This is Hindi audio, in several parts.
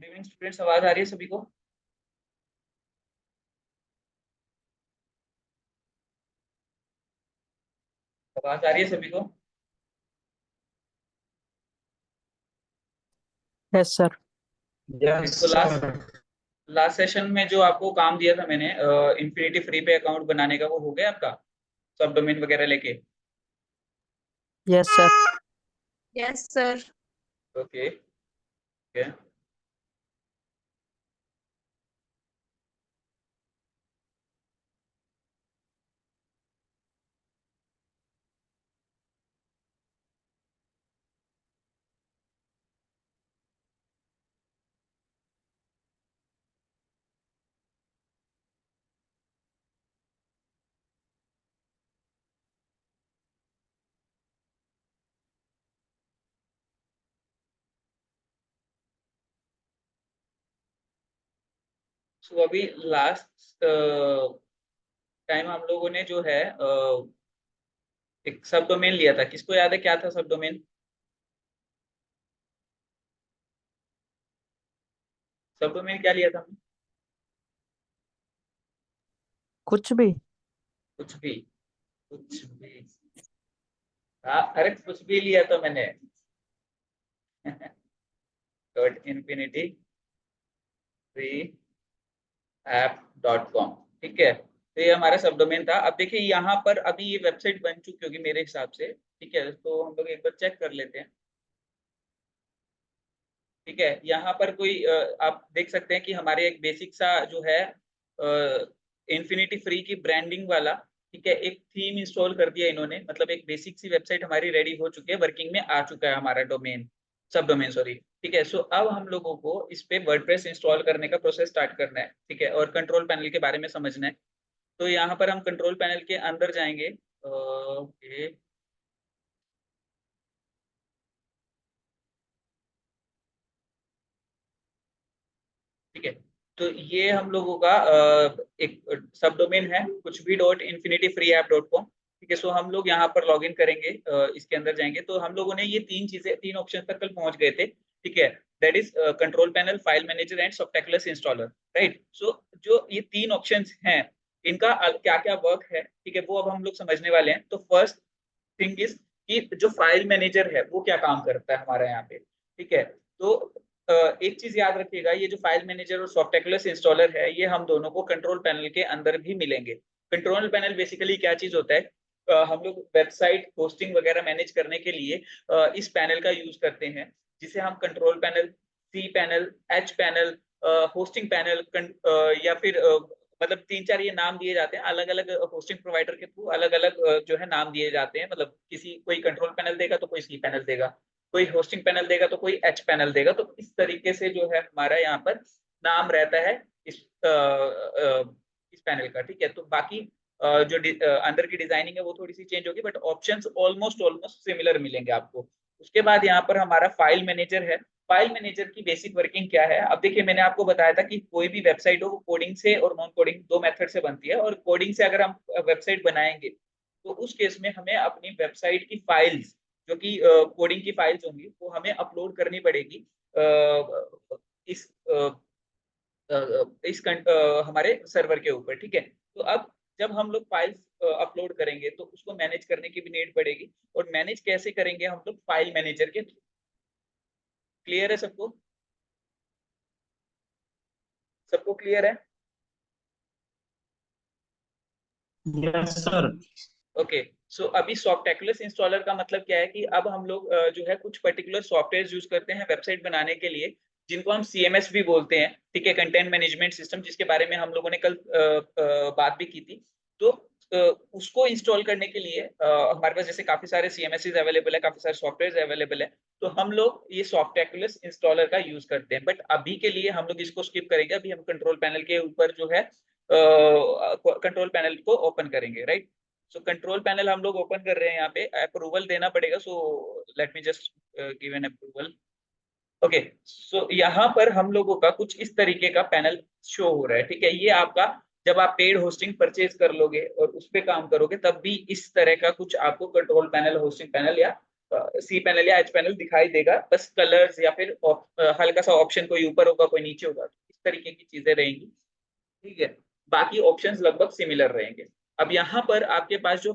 गुड इवनिंग स्टूडेंट्स, आवाज आ रही है सभी को? आवाज आ रही है सभी को? Yes sir. ओके, तो लास्ट लास्ट सेशन में जो आपको काम दिया था मैंने इन्फिनिटी फ्री पे अकाउंट बनाने का, वो हो गया आपका? सब डोमेन वगैरह लेके? Yes sir. Yes sir. Okay. Okay. So अभी लास्ट टाइम हम लोगों ने जो है एक सब डोमेन लिया था। किसको याद है क्या था सब डोमेन? सब डोमेन क्या लिया था हमने? कुछ भी। कुछ भी? कुछ भी? हाँ, अरे कुछ भी लिया था मैंने। Dot infinity free app dot com. ठीक है, तो ये हमारा सब डोमेन था। अब देखिए यहाँ पर अभी ये वेबसाइट बन चुकी होगी मेरे हिसाब से। ठीक है, तो हम लोग एक बार चेक कर लेते हैं। ठीक है, यहाँ पर कोई आप देख सकते हैं कि हमारे एक बेसिक सा जो है इन्फिनिटी फ्री की ब्रांडिंग वाला, ठीक है, एक थीम इंस्टॉल कर दिया इन्होंने। मतलब एक बेसिक सी वेबसाइट हमारी रेडी हो चुकी है, वर्किंग में आ चुका है हमारा डोमेन, सब डोमेन सॉरी। ठीक है, सो अब हम लोगों को इस पे वर्डप्रेस इंस्टॉल करने का प्रोसेस स्टार्ट करना है। ठीक है, और कंट्रोल पैनल के बारे में समझना है। तो यहाँ पर हम कंट्रोल पैनल के अंदर जाएंगे। ओके। ठीक है, तो ये हम लोगों का एक सब डोमेन है, कुछ भी dot infinity free app dot com. ठीक है, सो हम लोग यहाँ पर लॉग इन करेंगे, इसके अंदर जाएंगे तो हम लोगों ने ये तीन चीजें, तीन ऑप्शन तक कल पहुंच गए थे। ठीक है, that is control panel, file manager and Softaculous installer. Right, so जो ये तीन ऑप्शन हैं, इनका क्या क्या वर्क है, ठीक है, वो अब हम लोग समझने वाले हैं। तो फर्स्ट थिंग इज कि जो फाइल मैनेजर है वो क्या काम करता है हमारे यहाँ पे। ठीक है, तो एक चीज याद रखिएगा, ये जो फाइल मैनेजर और सॉफ्टैक्युलस इंस्टॉलर है, ये हम दोनों को कंट्रोल पैनल के अंदर भी मिलेंगे। कंट्रोल पैनल बेसिकली क्या चीज होता है? हम लोग वेबसाइट होस्टिंग वगैरह मैनेज करने के लिए इस पैनल का यूज करते हैं, जिसे हम control panel, C panel, H panel, hosting panel, या फिर मतलब तीन चार ये नाम दिए जाते हैं अलग अलग होस्टिंग प्रोवाइडर के थ्रू। अलग अलग जो है नाम दिए जाते हैं। मतलब किसी कोई कंट्रोल पैनल देगा तो कोई सी पैनल देगा, कोई होस्टिंग पैनल देगा तो कोई एच पैनल देगा। तो इस तरीके से जो है हमारा यहाँ पर नाम रहता है इस इस पैनल का। ठीक है, तो बाकी जो अंदर की डिजाइनिंग है वो थोड़ी सी चेंज होगी, but options almost almost similar मिलेंगे आपको। उसके बाद यहाँ पर हमारा फाइल मैनेजर है। फाइल मैनेजर की बेसिक वर्किंग क्या है? अब देखिए, मैंने आपको बताया था कि कोई भी वेबसाइट हो वो कोडिंग से और नॉन कोडिंग दो मेथड से बनती है। और कोडिंग से अगर हम वेबसाइट बनाएंगे तो उस केस में हमें अपनी वेबसाइट की फाइल्स, जो कि कोडिंग की फाइल्स होंगी, वो हमें अपलोड करनी पड़ेगी इस हमारे सर्वर के ऊपर। ठीक है, तो अब जब हम लोग फाइल्स अपलोड करेंगे तो उसको मैनेज करने की भी नीड पड़ेगी। और मैनेज कैसे करेंगे हम लोग? फाइल मैनेजर के। क्लियर है सबको? सबको क्लियर है? Yes sir. ओके, सो अभी सॉफ्टैक्युलस इंस्टॉलर का मतलब क्या है कि अब हम लोग जो है कुछ पर्टिकुलर सॉफ्टवेयर यूज करते हैं वेबसाइट बनाने के लिए, जिनको हम सीएमएस भी बोलते हैं। ठीक है, कंटेंट मैनेजमेंट सिस्टम, जिसके बारे में हम लोगों ने कल बात भी की थी। तो अ, उसको इंस्टॉल करने के लिए हमारे पास जैसे काफी सारे सीएमएस अवेलेबल है, काफी सारे सॉफ्टवेयर अवेलेबल है। तो हम लोग ये सॉफ्टैक्युलस इंस्टॉलर का यूज करते हैं, बट अभी के लिए हम लोग इसको स्किप करेंगे। अभी हम कंट्रोल पैनल के ऊपर जो है कंट्रोल पैनल को ओपन करेंगे। राइट, सो कंट्रोल पैनल हम लोग ओपन कर रहे हैं। यहाँ पे अप्रूवल देना पड़ेगा, so let me just give an approval. Okay, so यहाँ पर हम लोगों का कुछ इस तरीके का पैनल शो हो रहा है। ठीक है, ये आपका जब आप पेड होस्टिंग परचेज कर लोगे और उस पे काम करोगे, तब भी इस तरह का कुछ आपको कंट्रोल पैनल, होस्टिंग पैनल या सी पैनल या एच पैनल दिखाई देगा, बस कलर्स या फिर हल्का सा ऑप्शन कोई ऊपर होगा कोई नीचे होगा, इस तरीके की चीजें रहेंगी। ठीक है, बाकी ऑप्शंस लगभग सिमिलर रहेंगे। अब यहाँ पर आपके पास जो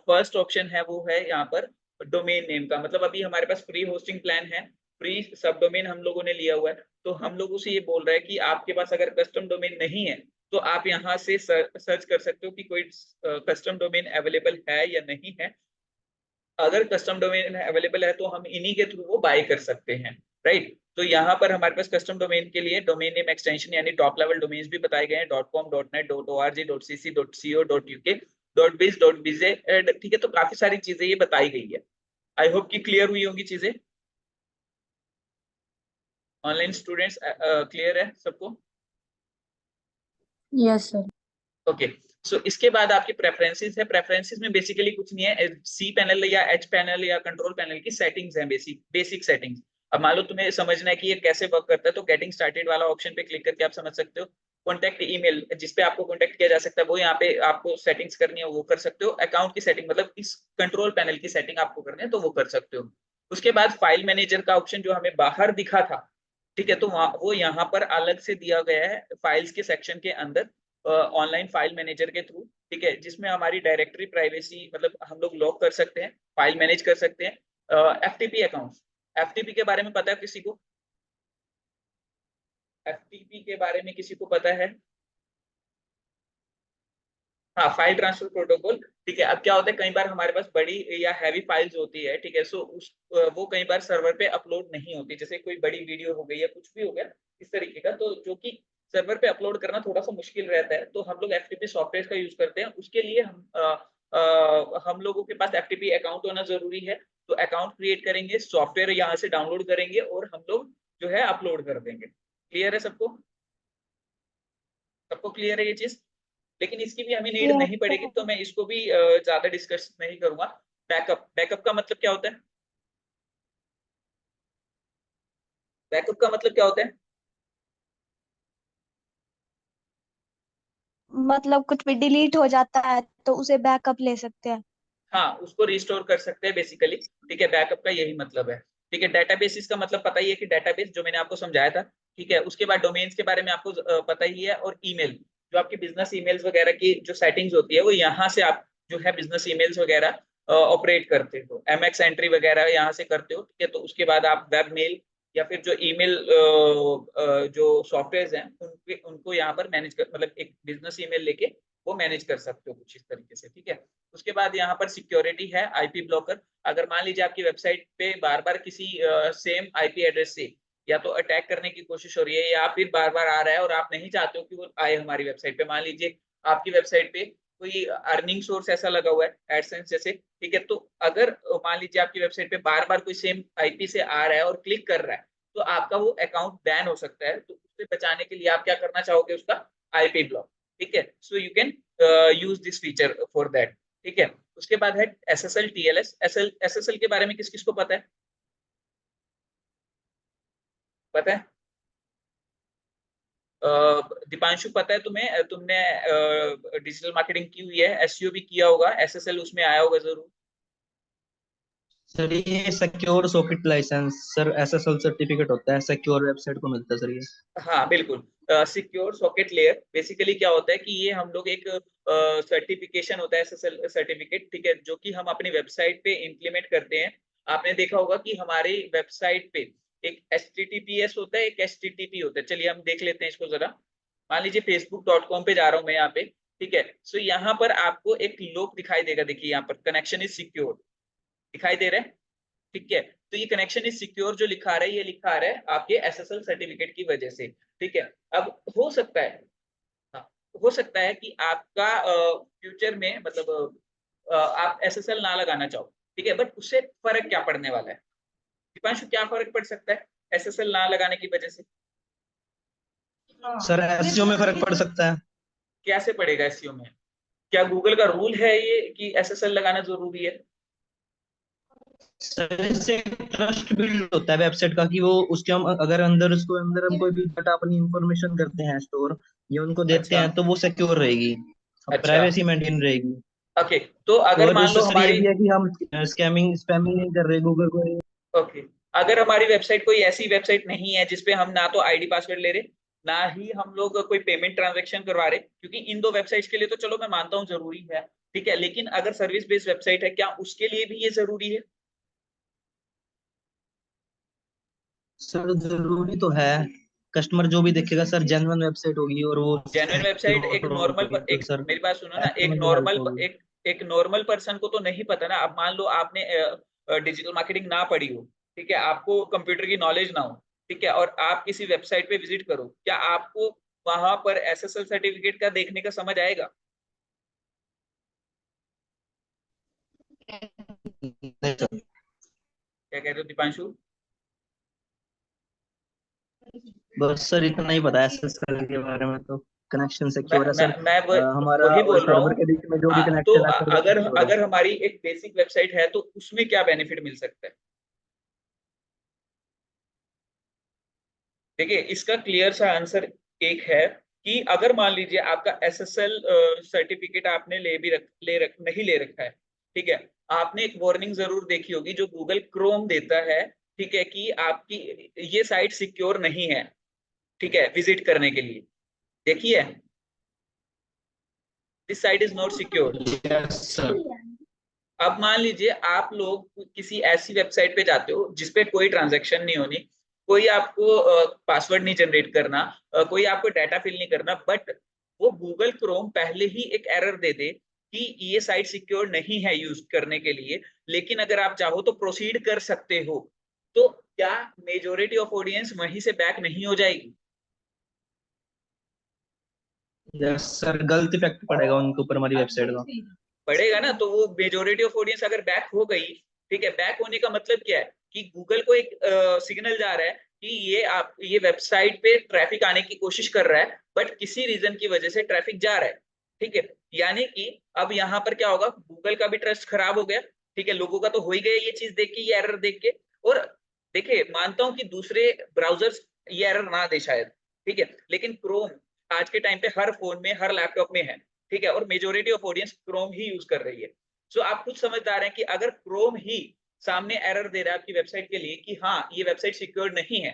फर्स्ट ऑप्शन है वो है यहाँ पर डोमेन नेम का, मतलब अभी हमारे पास फ्री होस्टिंग प्लान है, फ्री सब डोमेन हम लोगों ने लिया हुआ है, तो हम लोगों से ये बोल रहा है कि आपके पास अगर कस्टम डोमेन नहीं है तो आप यहाँ से सर्च कर सकते हो कि कोई कस्टम डोमेन अवेलेबल है या नहीं है। अगर कस्टम डोमेन अवेलेबल है तो हम इन्हीं के थ्रू वो बाय कर सकते हैं, राइट। तो यहाँ पर हमारे पास कस्टम डोमेन के लिए डोमेन नेम एक्सटेंशन यानी टॉप लेवल डोमेन्स भी बताए गए हैं, .com, .net, .org, .cc, .co, .uk, .biz, .bz, ठीक है। तो काफी सारी चीजें ये बताई गई है। आई होप कि क्लियर हुई होंगी चीजें। ऑनलाइन स्टूडेंट्स क्लियर है सबको? Yes sir. ओके, सो इसके बाद आपकी प्रेफरेंसेस है। प्रेफरेंसेस में बेसिकली कुछ नहीं है, सी पैनल या एच पैनल या कंट्रोल पैनल की सेटिंग्स हैं, बेसिक सेटिंग्स। अब मान लो तुम्हें समझना है कि ये कैसे वर्क करता है, तो गेटिंग स्टार्टेड वाला ऑप्शन पे क्लिक करके आप समझ सकते हो। कॉन्टैक्ट ईमेल जिसपे आपको कॉन्टैक्ट किया जा सकता है वो यहाँ पे आपको सेटिंग्स करनी है वो कर सकते हो। अकाउंट की सेटिंग मतलब इस कंट्रोल पैनल की सेटिंग आपको करनी है तो वो कर सकते हो। उसके बाद फाइल मैनेजर का ऑप्शन जो हमें बाहर दिखा था, ठीक है, तो वो यहाँ पर अलग से दिया गया है फाइल्स के सेक्शन के अंदर, ऑनलाइन फाइल मैनेजर के थ्रू, ठीक है, जिसमें हमारी डायरेक्टरी प्राइवेसी मतलब हम लोग लॉक कर सकते हैं, फाइल मैनेज कर सकते हैं। एफटीपी अकाउंट, एफटीपी के बारे में पता है किसी को? एफटीपी के बारे में किसी को पता है? हाँ, फाइल ट्रांसफर प्रोटोकॉल, ठीक है। अब क्या होता है कई बार हमारे पास बड़ी या हैवी फाइल्स होती है, ठीक है, सो वो कई बार सर्वर पे अपलोड नहीं होती, जैसे कोई बड़ी वीडियो हो गई या कुछ भी हो गया इस तरीके का, तो जो कि सर्वर पे अपलोड करना थोड़ा सा मुश्किल रहता है, तो हम लोग एफटीपी सॉफ्टवेयर का यूज करते हैं। उसके लिए हम लोगों के पास एफटीपी अकाउंट होना जरूरी है, तो अकाउंट क्रिएट करेंगे, सॉफ्टवेयर यहाँ से डाउनलोड करेंगे और हम लोग जो है अपलोड कर देंगे। क्लियर है सबको? सबको क्लियर है ये चीज? लेकिन इसकी भी हमें नीड नहीं पड़ेगी, तो मैं इसको भी ज्यादा डिस्कस नहीं करूंगा। बैकअप, बैकअप का मतलब क्या होता है? बैकअप का मतलब क्या होता है? मतलब कुछ भी डिलीट हो जाता है तो उसे बैकअप ले सकते हैं। हाँ, उसको रिस्टोर कर सकते हैं बेसिकली, ठीक है, बैकअप का यही मतलब है। ठीक है, डेटाबेस इसका मतलब पता ही है कि डेटाबेस जो मैंने आपको समझाया था, ठीक है। उसके बाद डोमेन्स के बारे में आपको पता ही है, और ईमेल जो आपकी बिजनेस ईमेल्स वगैरह की जो सेटिंग्स होती है वो यहाँ से आप जो है बिजनेस ईमेल्स वगैरह ऑपरेट करते हो, एमएक्स एंट्री वगैरह यहाँ से करते हो, ठीक है। तो उसके बाद आप वेब मेल या फिर जो ईमेल जो सॉफ्टवेयर हैं उनको यहाँ पर मैनेज कर, मतलब एक बिजनेस ईमेल लेके वो मैनेज कर सकते हो कुछ इस तरीके से, ठीक है। उसके बाद यहाँ पर सिक्योरिटी है, आईपी ब्लॉकर। अगर मान लीजिए आपकी वेबसाइट पे बार बार किसी सेम आईपी एड्रेस से या तो अटैक करने की कोशिश हो रही है या फिर बार बार आ रहा है और आप नहीं चाहते हो कि वो आए हमारी वेबसाइट पे, मान लीजिए आपकी वेबसाइट पे कोई अर्निंग सोर्स ऐसा लगा हुआ है एडसेंस जैसे, ठीक है, तो अगर मान लीजिए आपकी वेबसाइट पे बार बार कोई सेम आईपी से आ रहा है और क्लिक कर रहा है तो आपका वो अकाउंट बैन हो सकता है। तो उससे बचाने के लिए आप क्या करना चाहोगे? उसका आईपी ब्लॉक, ठीक है। So you can use this feature for that, ठीक है। उसके बाद है एसएसएल टीएलएस। एसएसएल के बारे में किस किस को पता है? पता है? दीपांशु पता है तुम्हें? तुमने डिजिटल मार्केटिंग की हुई है, एसईओ भी किया होगा, एसएसएल उसमें आया होगा जरूर। सर ये secure socket license sir, SSL certificate होता है, सिक्योर वेबसाइट को मिलता है सर ये। हाँ बिल्कुल, सिक्योर सॉकेट लेयर बेसिकली क्या होता है कि ये हम लोग एक सर्टिफिकेशन होता है एसएसएल सर्टिफिकेट, ठीक है, जो कि हम अपनी वेबसाइट पे इंप्लीमेंट करते हैं। आपने देखा होगा कि हमारी वेबसाइट पे एक HTTPS होता है, एक HTTP होता है। चलिए हम देख लेते हैं इसको जरा। मान लीजिए facebook.com पे जा रहा हूँ मैं यहाँ पे, ठीक है। सो यहाँ पर आपको एक लोग दिखाई देगा, देखिए यहाँ पर कनेक्शन इज सिक्योर दिखाई दे रहा है, ठीक है। तो ये कनेक्शन इज सिक्योर जो लिखा रहा है ये लिखा रहा है आपके एसएसएल सर्टिफिकेट की वजह से, ठीक है। अब हो सकता है, हाँ, हो सकता है कि आपका फ्यूचर में मतलब आप एसएसएल ना लगाना चाहो, ठीक है, बट उससे फर्क क्या पड़ने वाला है? दीपांशु, क्या फर्क पड़ सकता है एसएसएल ना लगाने की वजह से? सर एसईओ में फर्क पड़ सकता है। कैसे पड़ेगा एसईओ में? क्या गूगल का रूल है ये कि एसएसएल लगाना जरूरी है? सर इससे ट्रस्ट बिल्ड होता है वेबसाइट का कि वो उसके हम अगर अंदर उसको अंदर हम कोई भी डाटा अपनी इंफॉर्मेशन करते हैं स्टोर या उनको देते अच्छा हैं तो वो सिक्योर रहेगी, अच्छा प्राइवेसी मेंटेन रहेगी। ओके, तो अगर और मान लो सर ये हमारी, भी है कि हम स्पैमिंग नहीं कर रहे गूगल को। ओके, अगर हमारी वेबसाइट कोई ऐसी वेबसाइट नहीं है जिसपे हम ना तो आईडी पासवर्ड ले रहे, ना ही हम लोग कोई पेमेंट ट्रांजैक्शन करवा रहे, क्योंकि इन दो वेबसाइट्स के लिए तो चलो मैं मानता हूँ जरूरी है, ठीक है, लेकिन अगर सर्विस बेस्ड वेबसाइट है, क्या उसके लिए भी ये जरूरी है? सर जरूरी तो है, कस्टमर जो भी देखेगा सर जेन्युइन वेबसाइट होगी और वो जेन्युइन वेबसाइट एक नॉर्मल होगी तो एक, सर मेरी बात सुनो ना, ऐसे एक में जो हेल्प नॉर्मल होगी। एक नॉर्मल पर्सन को तो नहीं पता ना। अब मान लो आपने डिजिटल मार्केटिंग ना पढ़ी हो, ठीक है, आपको कंप्यूटर की नॉलेज ना हो, ठीक है, और आप किसी वेबसाइट पे विजिट करो, क्या आपको वहां पर एसएसएल सर्टिफिकेट का देखने का समझ आएगा? नहीं सर, क्या कह रहे हो दीपांशु? बस सर इतना ही पता है एसएसएल के बारे में तो। कनेक्शन सिक्योर है सर, हमारा वही और बोल रहा सर्वर हूँ। के बीच में जो भी तो कनेक्शन है सर वो अगर सिक्योर है। अगर हमारी एक बेसिक वेबसाइट है तो उसमें क्या बेनिफिट मिल सकता है? देखिए, इसका क्लियर सा आंसर एक है कि अगर मान लीजिए आपका एसएसएल सर्टिफिकेट आपने नहीं ले रखा है, ठीक है, आपने एक वार्निंग जरूर देखी होगी जो गूगल क्रोम देता है, ठीक है, कि आपकी ये साइट सिक्योर नहीं है, ठीक है, विजिट करने के लिए। देखिए, this site is not secure. Yes sir. अब मान लीजिए आप लोग किसी ऐसी वेबसाइट पे जाते हो जिसपे कोई ट्रांजैक्शन नहीं होनी, कोई आपको पासवर्ड नहीं जनरेट करना, कोई आपको डाटा फिल नहीं करना, बट वो गूगल क्रोम पहले ही एक एरर दे दे कि ये साइट सिक्योर नहीं है यूज करने के लिए, लेकिन अगर आप चाहो तो प्रोसीड कर सकते हो, तो क्या मेजोरिटी ऑफ ऑडियंस वहीं से बैक नहीं हो जाएगी? यस सर, गलत इफेक्ट पड़ेगा उनके ऊपर हमारी वेबसाइट का। पड़ेगा ना। तो वो मेजोरिटी ऑफ ऑडियंस अगर बैक हो गई, ठीक है, बैक होने का मतलब क्या है कि गूगल को एक सिग्नल जा रहा है कि ये वेबसाइट पे ट्रैफिक आने की कोशिश कर रहा है, बट किसी रीजन की वजह से ट्रैफिक जा रहा है, ठीक है, यानी कि अब यहाँ पर क्या होगा, गूगल का भी ट्रस्ट खराब हो गया, ठीक है, लोगों का तो हो ही गया ये चीज देख के, ये एरर देख के। और देखिए, मानता हूं कि दूसरे ब्राउजर्स ये एरर ना दे शायद, ठीक है, लेकिन क्रोम आज के टाइम पे हर फोन में, हर लैपटॉप में है, ठीक है, और majority of audience Chrome he use कर रही है। सो आप खुद समझदार हैं कि अगर क्रोम ही सामने एरर दे रहा है आपकी वेबसाइट के लिए कि हाँ ये वेबसाइट सिक्योर नहीं है,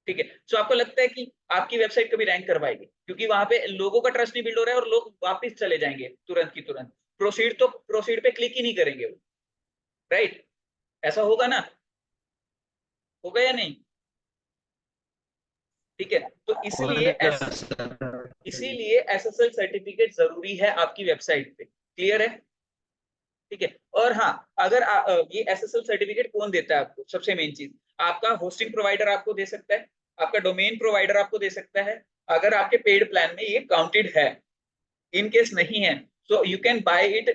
ठीक है, सो आपको लगता है कि आपकी वेबसाइट कभी रैंक करवाएगी? क्योंकि वहां पे लोगों का ट्रस्ट नहीं बिल्ड हो रहा है और लोग वापस चले जाएंगे तुरंत की तुरंत, प्रोसीड पे क्लिक ही नहीं करेंगे वो, राइट? ऐसा होगा ना, होगा या नहीं? ठीक है, तो इसीलिए एसएसएल सर्टिफिकेट जरूरी है आपकी वेबसाइट पे। क्लियर है? ठीक है। और हाँ, अगर ये एसएसएल सर्टिफिकेट कौन देता है आपको? सबसे मेन चीज, आपका होस्टिंग प्रोवाइडर आपको दे सकता है, आपका डोमेन प्रोवाइडर आपको दे सकता है, अगर आपके पेड प्लान में ये काउंटेड है। इन केस नहीं है, so you can buy it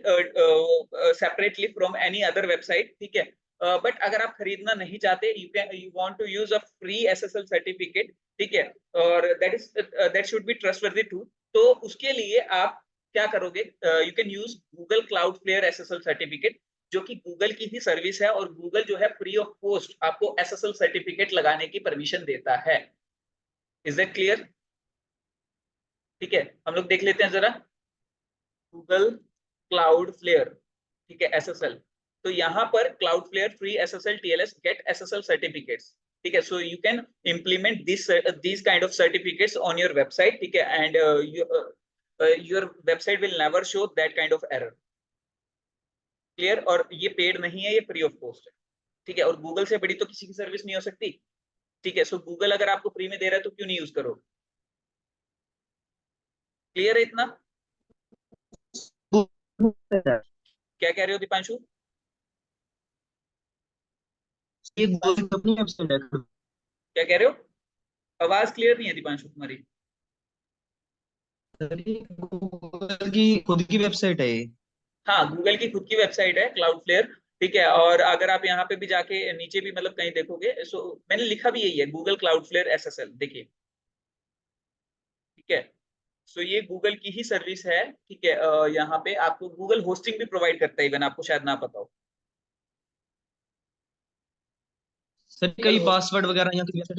separately from any other website, ठीक है। बट अगर आप खरीदना नहीं चाहते, you want to use a free SSL certificate, ठीक है, और that should be trustworthy too, तो उसके लिए आप क्या करोगे? You can use Google Cloudflare SSL certificate, जो कि गूगल की ही सर्विस है, और गूगल जो है फ्री ऑफ कॉस्ट आपको एसएसएल सर्टिफिकेट लगाने की परमिशन देता है। Is that clear? ठीक है, हम लोग देख लेते हैं जरा गूगल क्लाउड फ्लेयर, ठीक है, एसएसएल। तो यहाँ पर Cloudflare free SSL TLS get SSL certificates, ठीक है, so you can implement this kind of certificates on your website, ठीक है, and your website will never show that kind of error. Clear? और ये पेड नहीं है, ये फ्री ऑफ कॉस्ट है, ठीक है, और गूगल से बड़ी तो किसी की सर्विस नहीं हो सकती, ठीक है, सो गूगल अगर आपको फ्री में दे रहा है तो क्यों नहीं यूज करो? क्लियर है इतना? क्या कह रहे हो दीपांशु? ये गूगल की अपनी वेबसाइट है। क्या कह रहे हो? आवाज क्लियर नहीं है दीपांशु तुम्हारी। सर ये गूगल की खुद की वेबसाइट है ये। हाँ, गूगल की खुद की वेबसाइट है क्लाउडफ्लेयर, ठीक है, और अगर आप यहाँ पे भी जाके नीचे भी मतलब कहीं देखोगे, सो मैंने लिखा भी यही है, गूगल क्लाउडफ्लेयर एसएसएल, देखिए, ठीक है, सो ये गूगल की ही सर्विस है, ठीक है, यहाँ पे आपको गूगल होस्टिंग भी प्रोवाइड करता है, इवन आपको शायद ना पता हो। सर गूगल कई होस्ट पासवर्ड वगैरह यहाँ की website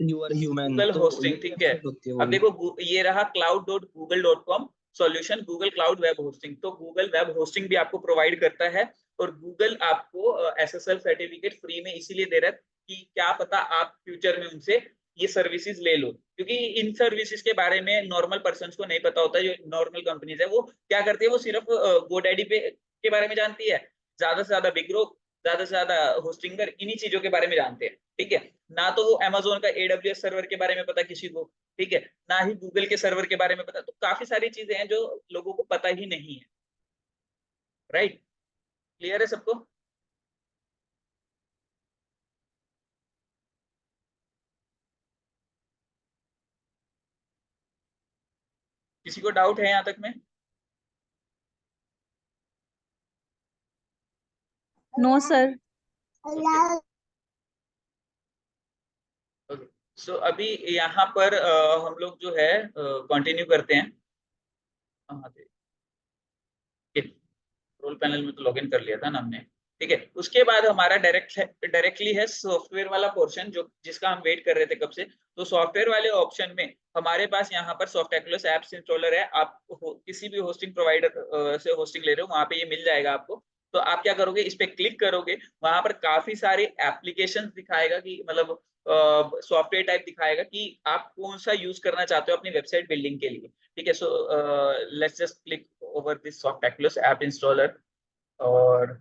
you are human Google तो ये होस्टिंग, ठीक है। वेबसाइट होती है वो अब भी। देखो ये रहा cloud.google.com, solution Google cloud web hosting. तो गूगल वेब होस्टिंग भी आपको प्रोवाइड करता है और गूगल आपको SSL सर्टिफिकेट फ्री में इसीलिए दे रहा है कि क्या पता आप फ्यूचर में उनसे ये सर्विसेज ले लो, क्योंकि इन सर्विसेज के बारे में नॉर्मल पर्सन्स को नहीं पता होता। जो नॉर्मल कंपनीज है वो क्या करती है, वो सिर्फ गोडैडी पे के बारे में जानती है, ज्यादा से ज्यादा बिग्रो, ज्यादा से ज्यादा होस्टिंगर, इन्हीं चीजों के बारे में जानते हैं। ठीक है, ना तो वो अमेजोन का AWS सर्वर के बारे में पता किसी को, ठीक है, ना ही गूगल के सर्वर के बारे में पता। तो काफी सारी चीजें हैं जो लोगों को पता ही नहीं है। राइट, क्लियर है सबको? किसी को डाउट है यहाँ तक में? No sir. ओके, सो अभी यहाँ पर हम लोग जो है कंटिन्यू करते हैं। हाँ, रोल पैनल में तो लॉगिन कर लिया था ना हमने। ठीक है, उसके बाद हमारा डायरेक्टली है सॉफ्टवेयर वाला पोर्शन, जो जिसका हम वेट कर रहे थे कब से। तो सॉफ्टवेयर वाले ऑप्शन में हमारे पास यहाँ पर सॉफ्टएक्युलस एप्स इंस्टॉलर है। आप किसी भी होस्टिंग प्रोवाइडर से होस्टिंग ले रहे हो, वहां पे ये मिल जाएगा आपको। तो आप क्या करोगे, इस पे क्लिक करोगे, वहां पर काफी सारे एप्लीकेशन दिखाएगा कि मतलब सॉफ्टवेयर टाइप दिखाएगा कि आप कौन सा यूज करना चाहते हो अपनी वेबसाइट बिल्डिंग के लिए। ठीक है, so let's just click over this Softaculous app installer. और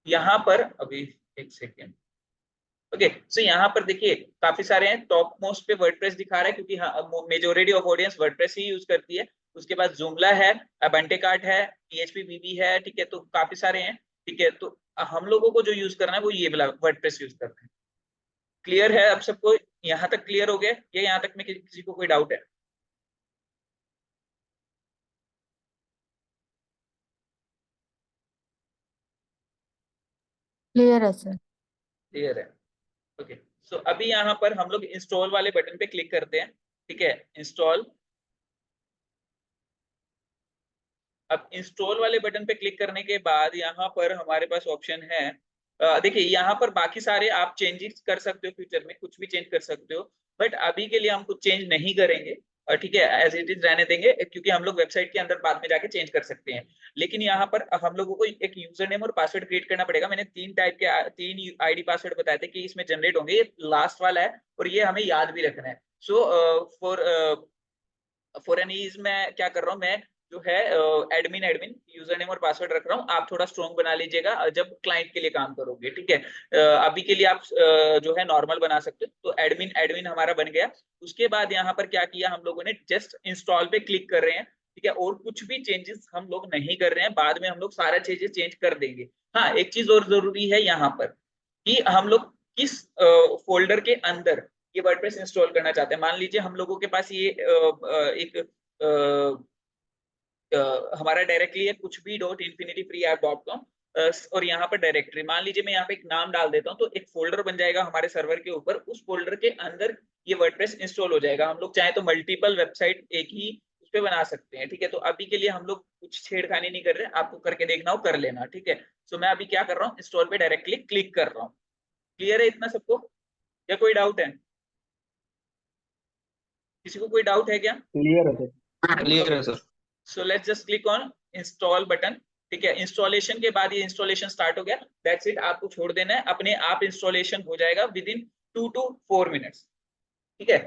यहाँ पर अभी एक सेकेंड। ओके, सो यहाँ पर देखिए काफी सारे हैं। टॉप मोस्ट पे वर्डप्रेस दिखा रहा है, क्योंकि हाँ majority of audience WordPress he use करती है। उसके बाद जूमला है, अबंटे कार्ट है, PHP BB है। ठीक है, तो काफी सारे हैं। ठीक है, तो हम लोगों को जो यूज करना है वो ये वाला वर्डप्रेस यूज करना है। क्लियर है अब सबको? यहाँ तक क्लियर हो गया? ये यहाँ तक में किसी को कोई डाउट है? क्लियर है सर। क्लियर है। ओके, सो अभी यहाँ पर हम लोग इंस्टॉल वाले बटन पे क्लिक करते हैं। ठीक है, इंस्टॉल। अब इंस्टॉल वाले बटन पे क्लिक करने के बाद यहाँ पर हमारे पास ऑप्शन है, देखिए यहाँ पर बाकी सारे आप चेंजेस कर सकते हो, फ्यूचर में कुछ भी चेंज कर सकते हो, बट अभी के लिए हम कुछ चेंज नहीं करेंगे। ठीक है, एज इट इज रहने देंगे, क्योंकि हम लोग वेबसाइट के अंदर बाद में जाके चेंज कर सकते हैं। लेकिन यहाँ पर हम लोगों को एक यूजर नेम और पासवर्ड क्रिएट करना पड़ेगा। मैंने तीन ID पासवर्ड बताए थे कि इसमें जनरेट होंगे, ये लास्ट वाला है और ये हमें याद भी रखना है। सो फॉर एन ईज मैं क्या कर रहा हूँ, मैं जो है एडमिन एडमिन यूजर नेम और पासवर्ड रख रहा हूँ। आप थोड़ा स्ट्रॉन्ग बना लीजिएगा जब क्लाइंट के लिए काम करोगे। ठीक है, अभी के लिए आप जो है नॉर्मल बना सकते हो। तो एडमिन एडमिन हमारा बन गया। उसके बाद यहाँ पर क्या किया हम लोगों ने, जस्ट इंस्टॉल पे क्लिक कर रहे हैं। ठीक है, और कुछ भी चेंजेस हम लोग नहीं कर रहे हैं, बाद में हम लोग सारा चीजें चेंज कर देंगे। हाँ, एक चीज और जरूरी है यहाँ पर कि हम लोग किस फोल्डर के अंदर ये वर्डप्रेस इंस्टॉल करना चाहते हैं। मान लीजिए हम लोगों के पास ये एक हमारा डायरेक्टली है कुछ भी .infinityfreeapp.com, और यहाँ पर डायरेक्टरी मान लीजिए मैं यहाँ पे एक नाम डाल देता हूँ, तो एक फोल्डर बन जाएगा हमारे सर्वर के ऊपर। उस फोल्डर के अंदर ये वर्डप्रेस इंस्टॉल हो जाएगा। हम लोग चाहे तो मल्टीपल वेबसाइट एक ही उस पे बना सकते हैं। ठीक है, तो अभी के लिए हम लोग कुछ छेड़खानी नहीं कर रहे, आपको करके देखना हो कर लेना। ठीक है, सो मैं अभी क्या कर रहा हूँ, इंस्टॉल पे डायरेक्टली क्लिक कर रहा हूँ। क्लियर है इतना सबको, या कोई डाउट है? किसी को कोई डाउट है क्या? क्लियर है सर, क्लियर है sir. So let's just click on install button. ठीक है, इंस्टॉलेशन के बाद ये इंस्टॉलेशन स्टार्ट हो गया। दैट्स इट, आपको छोड़ देना है, अपने आप इंस्टॉलेशन हो जाएगा विद इन 2 to 4 मिनट्स। ठीक है,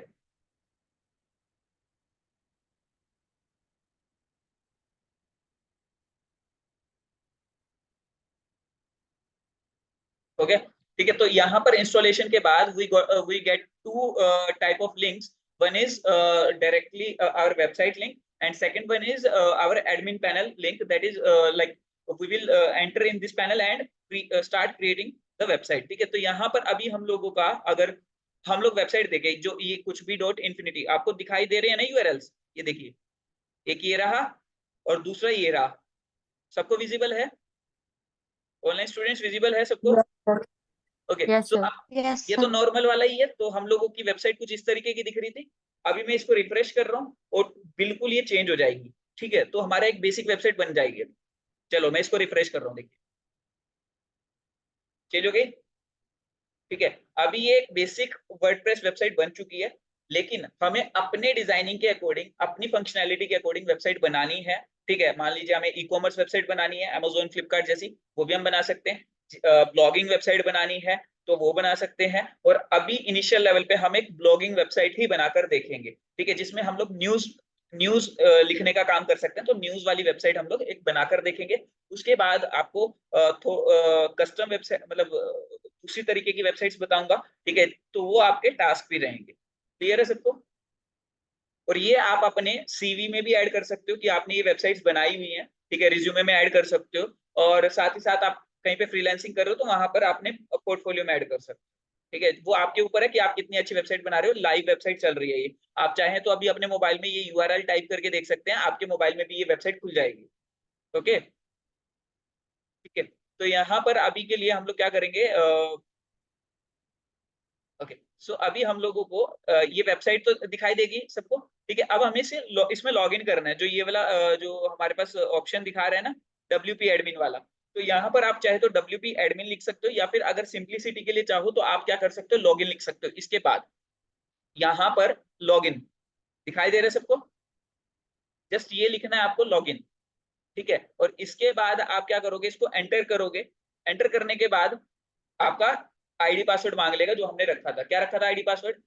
हो गया। ठीक है, तो यहाँ पर इंस्टॉलेशन के बाद we get two type of links. One is directly our website link, and second one is our admin panel link, that is like we will enter in this panel and start creating the website. ठीक है, तो यहाँ पर अभी हम लोगों का, अगर हम लोग वेबसाइट देखें, जो ये कुछ भी .infinity आपको दिखाई दे रहे हैं ना यूआरएल्स, ये देखिए, एक ये रहा और दूसरा ये रहा। सबको विजिबल है? ऑनलाइन स्टूडेंट्स विजिबल है सबको? Yes sir. Okay, yes so sir. Yes ये तो नॉर्मल वाला ही है। तो हम लोगों की वेबसाइट कुछ इस तरीके की दिख रही थी। अभी मैं इसको रिफ्रेश कर रहा हूँ और बिल्कुल ये चेंज हो जाएगी। ठीक है, तो हमारा एक बेसिक वेबसाइट बन जाएगी। चलो मैं इसको रिफ्रेश कर रहा हूँ, देखिए चेंज हो गई। ठीक है, अभी ये एक बेसिक वर्डप्रेस वेबसाइट बन चुकी है। लेकिन हमें अपने डिजाइनिंग के अकॉर्डिंग, अपनी फंक्शनैलिटी के अकॉर्डिंग वेबसाइट बनानी है। ठीक है, मान लीजिए हमें ई कॉमर्स वेबसाइट बनानी है, अमेजोन फ्लिपकार्ट जैसी, वो भी हम बना सकते हैं। ब्लॉगिंग वेबसाइट बनानी है तो वो बना सकते हैं। और अभी इनिशियल लेवल पे हम एक ब्लॉगिंग वेबसाइट ही बनाकर देखेंगे, ठीक है, जिसमें हम लोग न्यूज न्यूज लिखने का काम कर सकते हैं। तो न्यूज वाली वेबसाइट हम लोग एक बनाकर देखेंगे। उसके बाद आपको कस्टम वेबसाइट, मतलब उसी तरीके की वेबसाइट्स बताऊंगा। ठीक है, तो वो आपके टास्क भी रहेंगे। क्लियर है सबको? और ये आप अपने सीवी में भी ऐड कर सकते हो कि आपने ये वेबसाइट्स बनाई हुई हैं। ठीक है, रिज्यूमे में ऐड कर सकते हो। और साथ ही साथ आप कहीं पे फ्रीलांसिंग कर रहे हो तो वहां पर आपने पोर्टफोलियो में ऐड कर सकते हो। ठीक है, वो आपके ऊपर है कि आप कितनी अच्छी वेबसाइट बना रहे हो। लाइव वेबसाइट चल रही है ये। आप चाहें तो अभी अपने मोबाइल में ये यूआरएल टाइप करके देख सकते हैं, आपके मोबाइल में भी ये वेबसाइट खुल जाएगी। ओके, ठीक है। तो यहाँ पर अभी के लिए हम लोग क्या करेंगे, ओके, सो अभी हम लोगों को ये वेबसाइट तो दिखाई देगी सबको। ठीक है, अब हमें इसमें लॉग इन करना है। जो ये वाला जो हमारे पास ऑप्शन दिखा रहा है ना, WP एडमिन वाला, तो यहाँ पर आप चाहे तो WP एडमिन लिख सकते हो, या फिर अगर सिंपलिसिटी के लिए चाहो तो आप क्या कर सकते हो, लॉग इन लिख सकते हो। इसके बाद यहाँ पर लॉग इन दिखाई दे रहा है सबको, जस्ट ये लिखना है आपको, लॉग इन। ठीक है, और इसके बाद आप क्या करोगे, इसको एंटर करोगे। एंटर करने के बाद आपका आईडी पासवर्ड मांग लेगा, जो हमने रखा था। क्या रखा था आईडी पासवर्ड?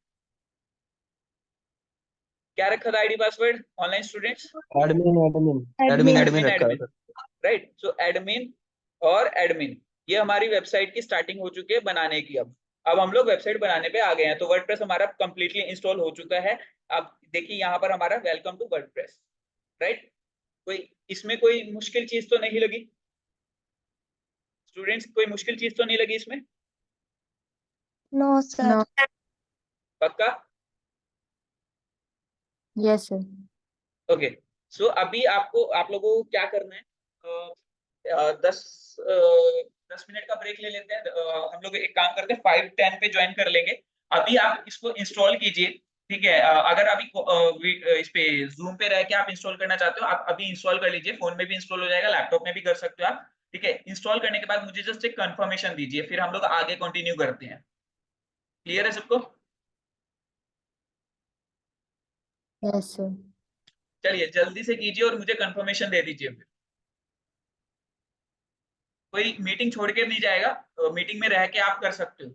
क्या रखा था ID password online students? Admin admin admin admin. Admin admin रखा है एडमिन, सर। राइट। सो एडमिन और एडमिन, ये हमारी वेबसाइट की स्टार्टिंग हो चुकी है बनाने की। अब हम लोग वेबसाइट बनाने पे आ गए हैं। तो वर्डप्रेस हमारा कंप्लीटली इंस्टॉल हो चुका है। अब देखिए यहाँ पर हमारा वेलकम टू वर्डप्रेस, राइट। कोई इसमें कोई मुश्किल चीज तो नहीं लगी स्टूडेंट्स? कोई मुश्किल चीज तो नहीं लगी इसमें? No sir. No. पक्का? Yes, sir. ओके, सो अभी आपको, आप लोगों को क्या करना है, 10 मिनट का ब्रेक ले लेते हैं। हम लोग एक काम करते हैं, 5:10 पे ज्वाइन कर लेंगे। अभी आप इसको इंस्टॉल कीजिए। ठीक है, अगर अभी इस पे जूम पे रह के आप इंस्टॉल करना चाहते हो, आप अभी इंस्टॉल कर लीजिए। फोन में भी इंस्टॉल हो जाएगा, लैपटॉप में भी कर सकते हो आप। ठीक है, इंस्टॉल करने के बाद मुझे जस्ट एक कंफर्मेशन दीजिए, फिर हम लोग आगे कंटिन्यू करते हैं। क्लियर है सबको? Yes, sir. चलिए जल्दी से कीजिए और मुझे कंफर्मेशन दे दीजिए फिर। कोई मीटिंग छोड़ के नहीं जाएगा, मीटिंग में रह के आप कर सकते हो।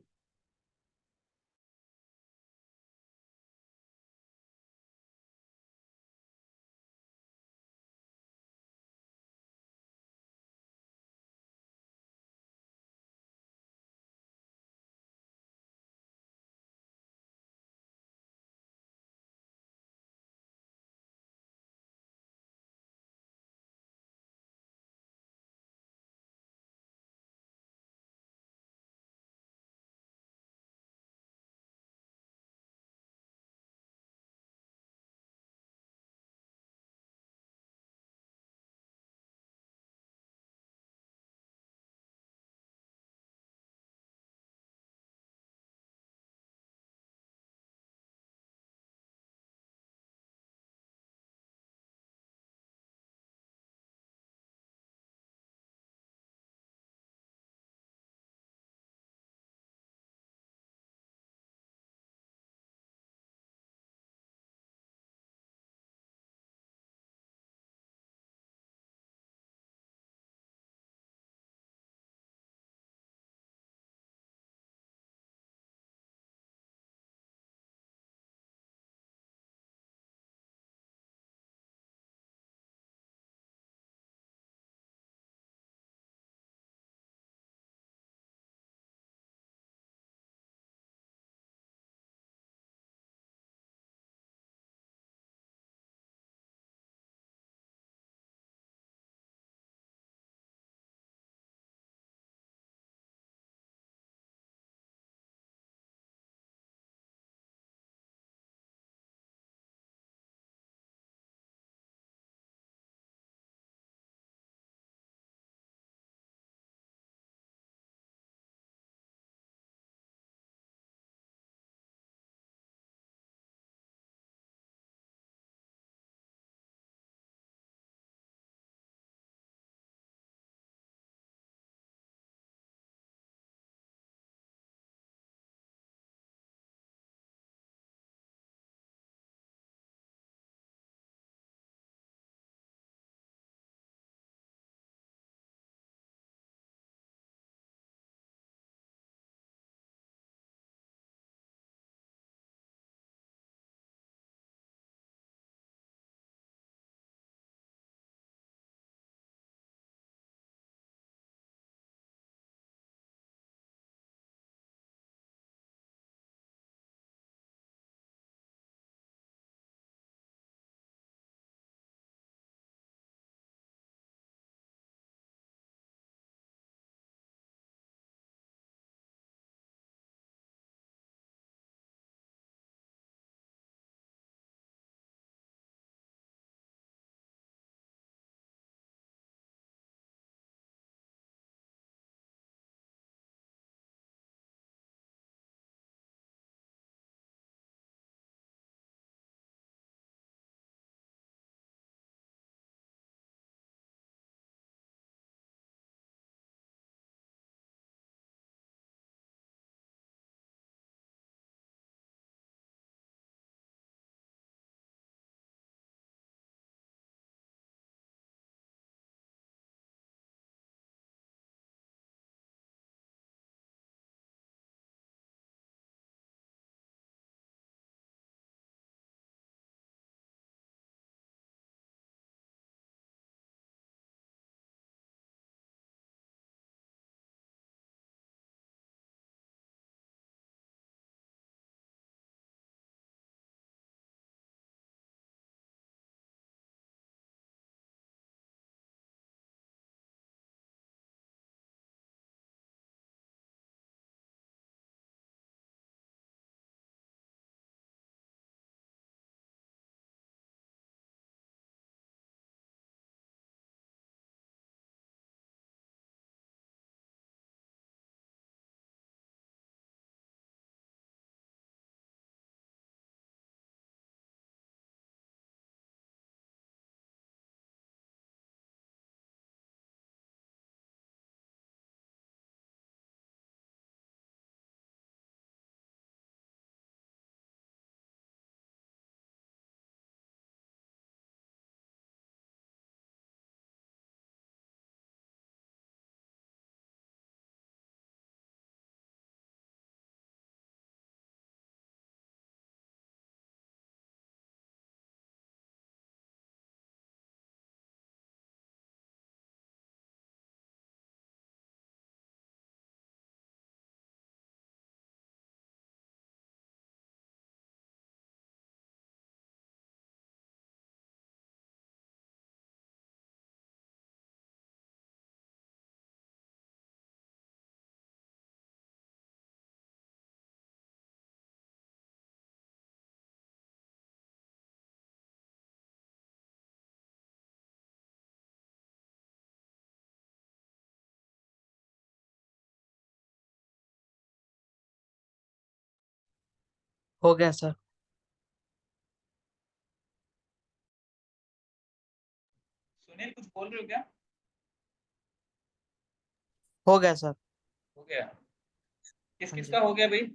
हो गया सर। सुनील कुछ बोल रहे हो क्या? हो गया सर। हो गया? किस हाँ किस जी। का हो गया भाई?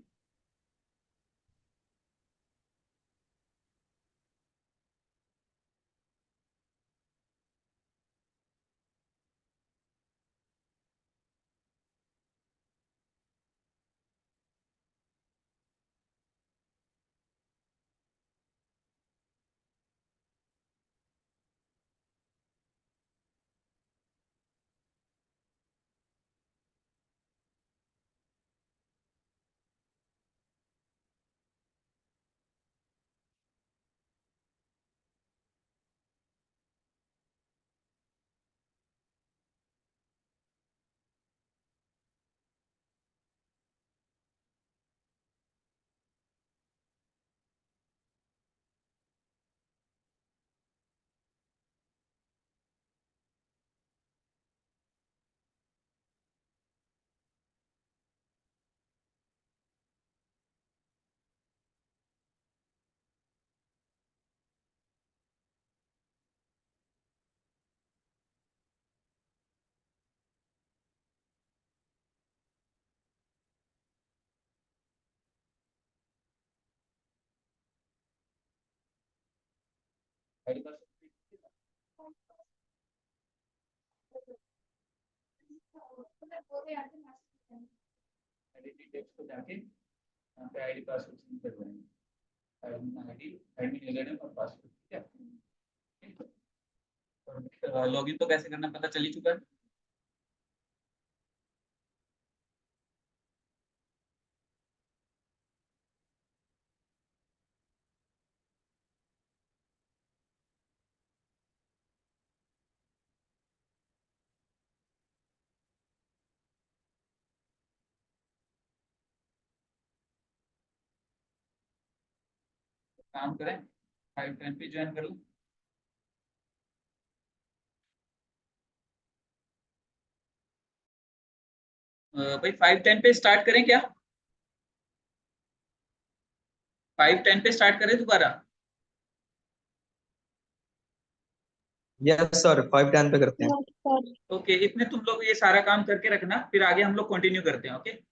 एडिटिंग टेक्स्ट को जाके यहाँ पे आईडी पासवर्ड सेंड कर देंगे। एडमिन आईडी, एडमिन यूजरनेम और पासवर्ड, ठीक है। और लॉगिन तो कैसे करना पता चल ही चुका है। काम करें, 5:10 पे ज्वाइन कर लूं। भाई 5:10 पे स्टार्ट करें क्या? 5:10 पे स्टार्ट करें दोबारा? यस सर, 5:10 पे करते हैं। Yes, sir. ओके, इतने तुम लोग ये सारा काम करके रखना, फिर आगे हम लोग कंटिन्यू करते हैं। ओके।